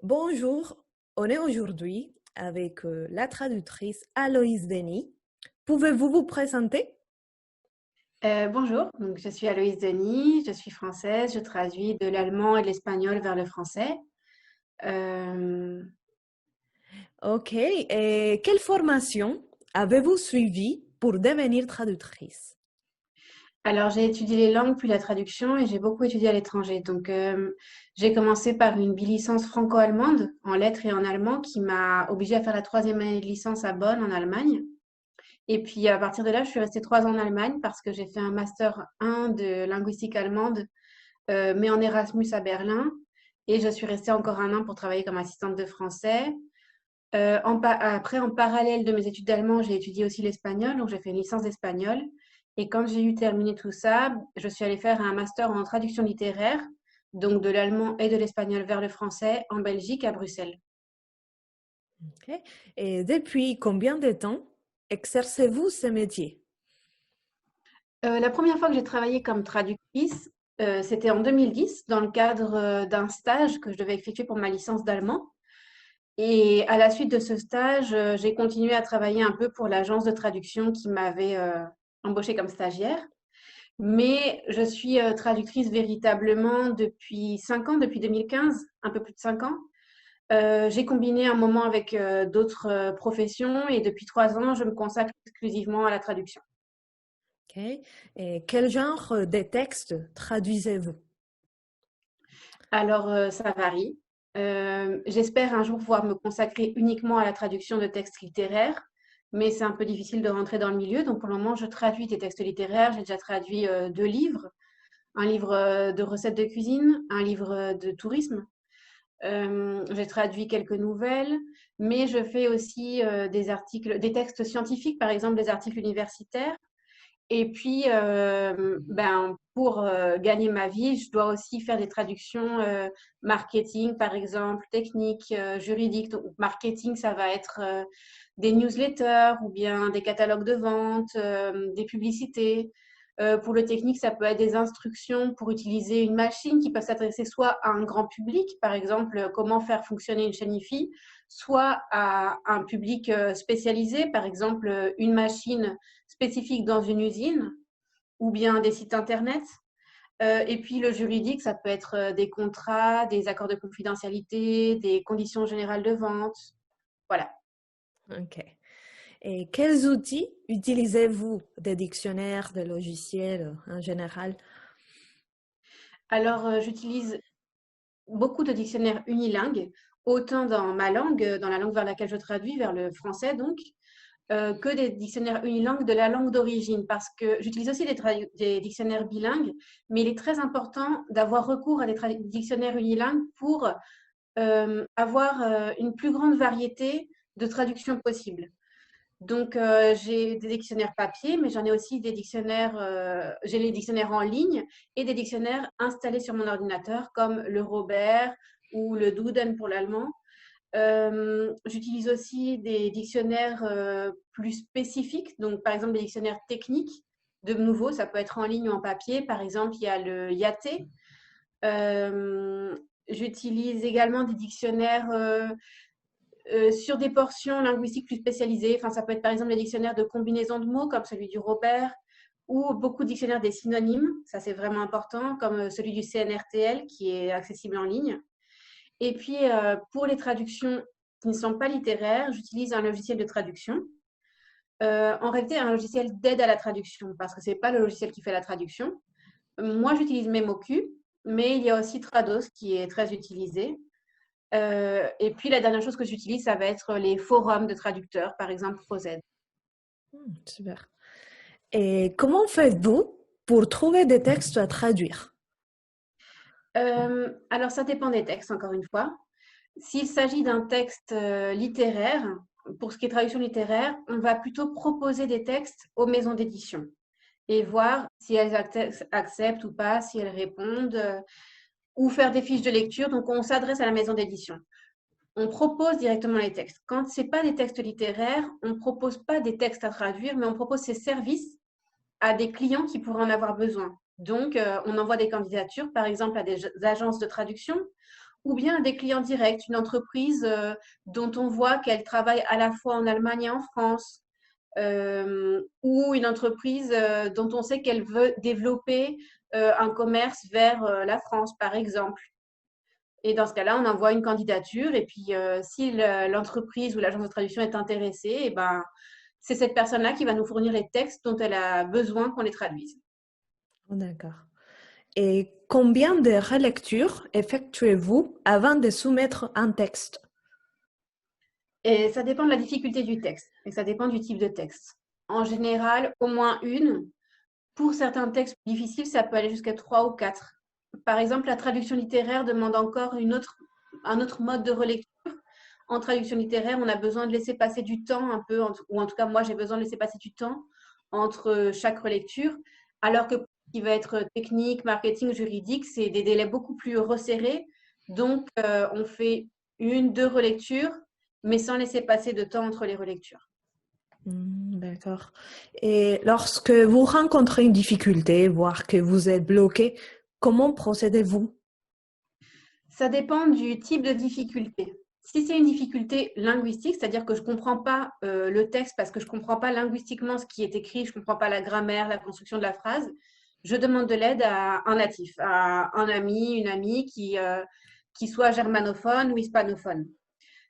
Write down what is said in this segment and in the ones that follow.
Bonjour, on est aujourd'hui avec la traductrice Aloïse Denis. Pouvez-vous vous présenter? Bonjour, donc je suis Aloïse Denis, je suis française, je traduis de l'allemand et de l'espagnol vers le français. Euh, Ok, et quelle formation avez-vous suivi pour devenir traductrice? alors j'ai étudié les langues puis la traduction et j'ai beaucoup étudié à l'étranger. Donc j'ai commencé par une bilicence franco-allemande en lettres et en allemand qui m'a obligée à faire la troisième année de licence à Bonn en Allemagne. Et puis à partir de là, je suis restée 3 ans en Allemagne parce que j'ai fait un master 1 de linguistique allemande, mais en Erasmus à Berlin. Et je suis restée encore un an pour travailler comme assistante de français. Après, en parallèle de mes études d'allemand, j'ai étudié aussi l'espagnol, donc j'ai fait une licence d'espagnol. Et quand j'ai eu terminé tout ça, je suis allée faire un master en traduction littéraire, donc de l'allemand et de l'espagnol vers le français, en Belgique, à Bruxelles. Ok. Et depuis combien de temps exercez-vous ce métier? La première fois que j'ai travaillé comme traductrice, c'était en 2010, dans le cadre d'un stage que je devais effectuer pour ma licence d'allemand. Et à la suite de ce stage, j'ai continué à travailler un peu pour l'agence de traduction qui m'avait embauchée comme stagiaire. Mais je suis traductrice véritablement depuis 5 ans, depuis 2015, un peu plus de 5 ans. J'ai combiné un moment avec d'autres professions et depuis 3 ans, je me consacre exclusivement à la traduction. Ok. Et quel genre de textes traduisez-vous? Alors, ça varie. J'espère un jour pouvoir me consacrer uniquement à la traduction de textes littéraires, mais c'est un peu difficile de rentrer dans le milieu. Donc, pour le moment, je traduis des textes littéraires. J'ai déjà traduit 2 livres, un livre de recettes de cuisine, un livre de tourisme. J'ai traduit quelques nouvelles, mais je fais aussi des articles, des textes scientifiques, par exemple des articles universitaires. Et puis, pour gagner ma vie, je dois aussi faire des traductions marketing, par exemple, techniques, juridiques. Donc, marketing, ça va être des newsletters ou bien des catalogues de vente, des publicités. Pour le technique, ça peut être des instructions pour utiliser une machine qui peut s'adresser soit à un grand public, par exemple, comment faire fonctionner une chaîne IFI, soit à un public spécialisé, par exemple, une machine spécifique dans une usine ou bien des sites internet. Et puis le juridique, ça peut être des contrats, des accords de confidentialité, des conditions générales de vente. Voilà. Ok. Et quels outils utilisez-vous? Des dictionnaires, des logiciels en général? Alors, j'utilise beaucoup de dictionnaires unilingues, autant dans ma langue, dans la langue vers laquelle je traduis, vers le français donc, que des dictionnaires unilingues de la langue d'origine, parce que j'utilise aussi des dictionnaires bilingues, mais il est très important d'avoir recours à des dictionnaires unilingues pour avoir une plus grande variété de traductions possibles. Donc, j'ai des dictionnaires papier, mais j'en ai aussi des dictionnaires, j'ai les dictionnaires en ligne et des dictionnaires installés sur mon ordinateur, comme le Robert ou le Duden pour l'allemand. J'utilise aussi des dictionnaires plus spécifiques, donc par exemple des dictionnaires techniques. De nouveau, ça peut être en ligne ou en papier. Par exemple, il y a le Yaté. Euh, J'utilise également des dictionnaires sur des portions linguistiques plus spécialisées. Enfin, ça peut être par exemple des dictionnaires de combinaisons de mots comme celui du Robert ou beaucoup de dictionnaires des synonymes. Ça, c'est vraiment important, comme celui du CNRTL qui est accessible en ligne. Et puis, pour les traductions qui ne sont pas littéraires, j'utilise un logiciel de traduction. En réalité, un logiciel d'aide à la traduction, parce que ce n'est pas le logiciel qui fait la traduction. Moi, j'utilise Memoku, mais il y a aussi Trados qui est très utilisé. Et puis, la dernière chose que j'utilise, ça va être les forums de traducteurs, par exemple Prozed. Super. Et comment faites-vous pour trouver des textes à traduire? Alors, ça dépend des textes, encore une fois. S'il s'agit d'un texte littéraire, pour ce qui est traduction littéraire, on va plutôt proposer des textes aux maisons d'édition et voir si elles acceptent ou pas, si elles répondent, ou faire des fiches de lecture. Donc, on s'adresse à la maison d'édition. On propose directement les textes. Quand ce n'est pas des textes littéraires, on ne propose pas des textes à traduire, mais on propose ces services à des clients qui pourraient en avoir besoin. Donc, on envoie des candidatures, par exemple, à des agences de traduction ou bien à des clients directs, une entreprise dont on voit qu'elle travaille à la fois en Allemagne et en France, ou une entreprise dont on sait qu'elle veut développer un commerce vers la France, par exemple. Et dans ce cas-là, on envoie une candidature et puis si l'entreprise ou l'agence de traduction est intéressée, eh ben, c'est cette personne-là qui va nous fournir les textes dont elle a besoin qu'on les traduise. D'accord. Et combien de relectures effectuez-vous avant de soumettre un texte? Et ça dépend de la difficulté du texte et ça dépend du type de texte. En général, au moins une. Pour certains textes difficiles, ça peut aller jusqu'à 3 ou 4. Par exemple, la traduction littéraire demande encore un autre mode de relecture. En traduction littéraire, on a besoin de laisser passer du temps un peu, ou en tout cas, moi, j'ai besoin de laisser passer du temps entre chaque relecture, alors que pour ce qui va être technique, marketing, juridique, c'est des délais beaucoup plus resserrés. Donc, on fait une, deux relectures, mais sans laisser passer de temps entre les relectures. D'accord. Et lorsque vous rencontrez une difficulté, voire que vous êtes bloqué, comment procédez-vous? Ça dépend du type de difficulté. Si c'est une difficulté linguistique, c'est-à-dire que je ne comprends pas le texte parce que je ne comprends pas linguistiquement ce qui est écrit, je ne comprends pas la grammaire, la construction de la phrase, je demande de l'aide à un natif, à un ami, une amie qui soit germanophone ou hispanophone.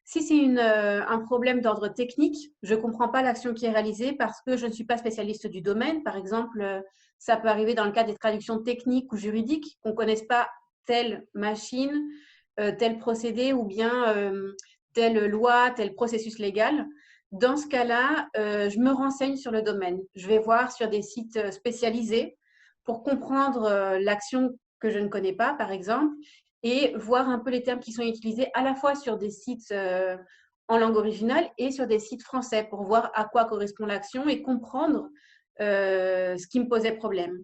Si c'est un problème d'ordre technique, je ne comprends pas l'action qui est réalisée parce que je ne suis pas spécialiste du domaine. Par exemple, ça peut arriver dans le cas des traductions techniques ou juridiques, qu'on ne connaisse pas telle machine, tel procédé ou bien telle loi, tel processus légal. Dans ce cas-là, je me renseigne sur le domaine. Je vais voir sur des sites spécialisés pour comprendre l'action que je ne connais pas, par exemple, et voir un peu les termes qui sont utilisés à la fois sur des sites en langue originale et sur des sites français pour voir à quoi correspond l'action et comprendre ce qui me posait problème.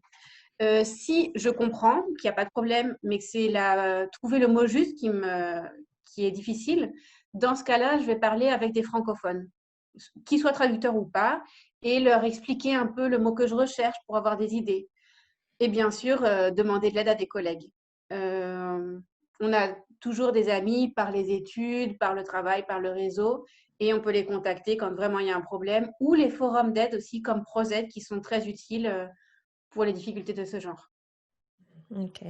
Si je comprends qu'il n'y a pas de problème, mais que c'est trouver le mot juste qui est difficile, dans ce cas-là, je vais parler avec des francophones, qu'ils soient traducteurs ou pas, et leur expliquer un peu le mot que je recherche pour avoir des idées. Et bien sûr, demander de l'aide à des collègues. On a toujours des amis par les études, par le travail, par le réseau, et on peut les contacter quand vraiment il y a un problème, ou les forums d'aide aussi comme Prozaide qui sont très utiles pour les difficultés de ce genre. Ok.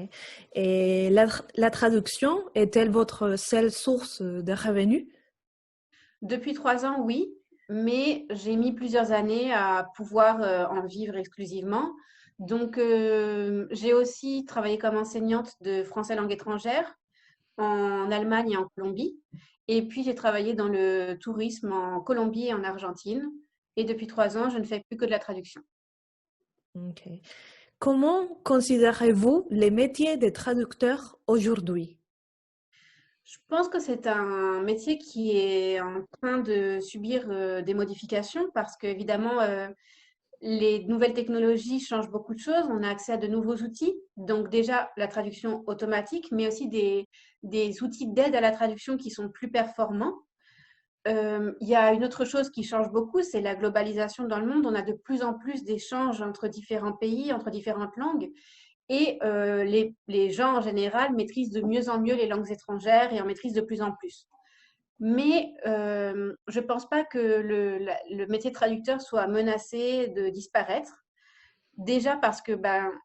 Et la traduction est-elle votre seule source de revenus? Depuis 3 ans, oui, mais j'ai mis plusieurs années à pouvoir en vivre exclusivement. Donc, j'ai aussi travaillé comme enseignante de français langue étrangère en Allemagne et en Colombie. Et puis, j'ai travaillé dans le tourisme en Colombie et en Argentine. Et depuis 3 ans, je ne fais plus que de la traduction. Ok. Comment considérez-vous les métiers de traducteurs aujourd'hui? Je pense que c'est un métier qui est en train de subir des modifications parce qu'évidemment, les nouvelles technologies changent beaucoup de choses. On a accès à de nouveaux outils. Donc déjà, la traduction automatique, mais aussi des outils d'aide à la traduction qui sont plus performants. Il y a une autre chose qui change beaucoup, c'est la globalisation dans le monde. On a de plus en plus d'échanges entre différents pays, entre différentes langues. Et les gens en général maîtrisent de mieux en mieux les langues étrangères et en maîtrisent de plus en plus. Mais je ne pense pas que le métier de traducteur soit menacé de disparaître. Déjà parce que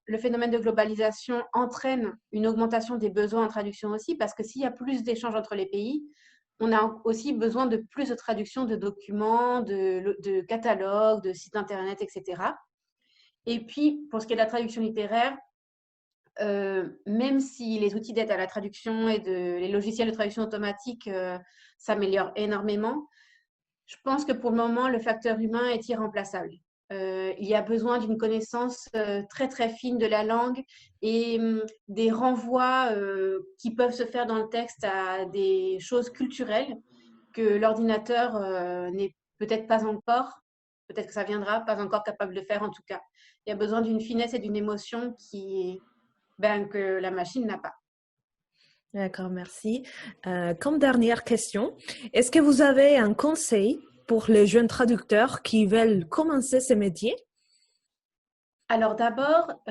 le phénomène de globalisation entraîne une augmentation des besoins en traduction aussi, parce que s'il y a plus d'échanges entre les pays, on a aussi besoin de plus de traduction de documents, de catalogues, de sites internet, etc. Et puis, pour ce qui est de la traduction littéraire, même si les outils d'aide à la traduction et les logiciels de traduction automatique s'améliorent énormément, je pense que pour le moment, le facteur humain est irremplaçable. Il y a besoin d'une connaissance très très fine de la langue et des renvois qui peuvent se faire dans le texte à des choses culturelles que l'ordinateur n'est peut-être pas encore, peut-être que ça viendra, pas encore capable de faire en tout cas. Il y a besoin d'une finesse et d'une émotion que la machine n'a pas. D'accord, merci. Comme dernière question, est-ce que vous avez un conseil pour les jeunes traducteurs qui veulent commencer ce métier? Alors d'abord,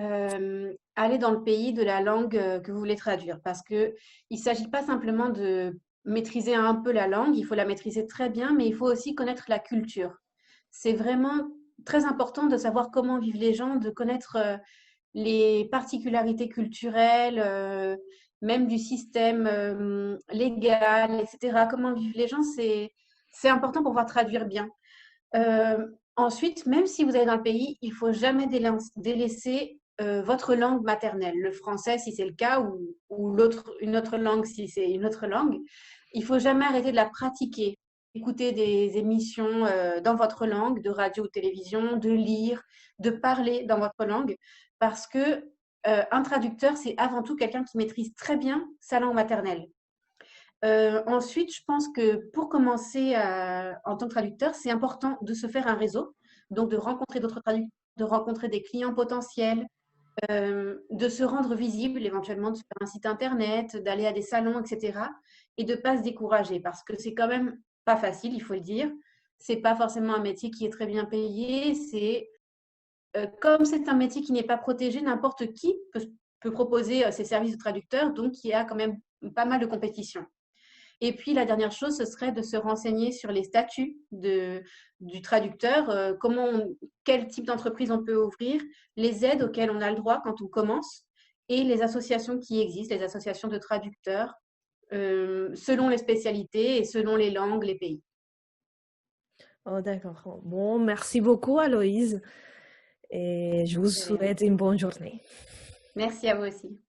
aller dans le pays de la langue que vous voulez traduire. Parce qu'il ne s'agit pas simplement de maîtriser un peu la langue, il faut la maîtriser très bien, mais il faut aussi connaître la culture. C'est vraiment très important de savoir comment vivent les gens, de connaître les particularités culturelles, même du système légal, etc. Comment vivent les gens, c'est important pour pouvoir traduire bien. Ensuite, même si vous allez dans le pays, il ne faut jamais délaisser votre langue maternelle, le français si c'est le cas, ou une autre langue si c'est une autre langue. Il ne faut jamais arrêter de la pratiquer. Écouter des émissions dans votre langue, de radio ou télévision, de lire, de parler dans votre langue, parce que un traducteur, c'est avant tout quelqu'un qui maîtrise très bien sa langue maternelle. Ensuite, je pense que pour commencer en tant que traducteur, c'est important de se faire un réseau, donc de rencontrer d'autres traducteurs, de rencontrer des clients potentiels, de se rendre visible, éventuellement de se faire un site internet, d'aller à des salons, etc. Et de ne pas se décourager parce que c'est quand même pas facile, il faut le dire. C'est pas forcément un métier qui est très bien payé. Comme c'est un métier qui n'est pas protégé, n'importe qui peut proposer ses services de traducteur, donc il y a quand même pas mal de compétition. Et puis, la dernière chose, ce serait de se renseigner sur les statuts du traducteur, quel type d'entreprise on peut ouvrir, les aides auxquelles on a le droit quand on commence et les associations qui existent, les associations de traducteurs, selon les spécialités et selon les langues, les pays. Oh, d'accord. Bon, merci beaucoup, Aloïse, et je vous De rien. souhaite une bonne journée. Merci à vous aussi.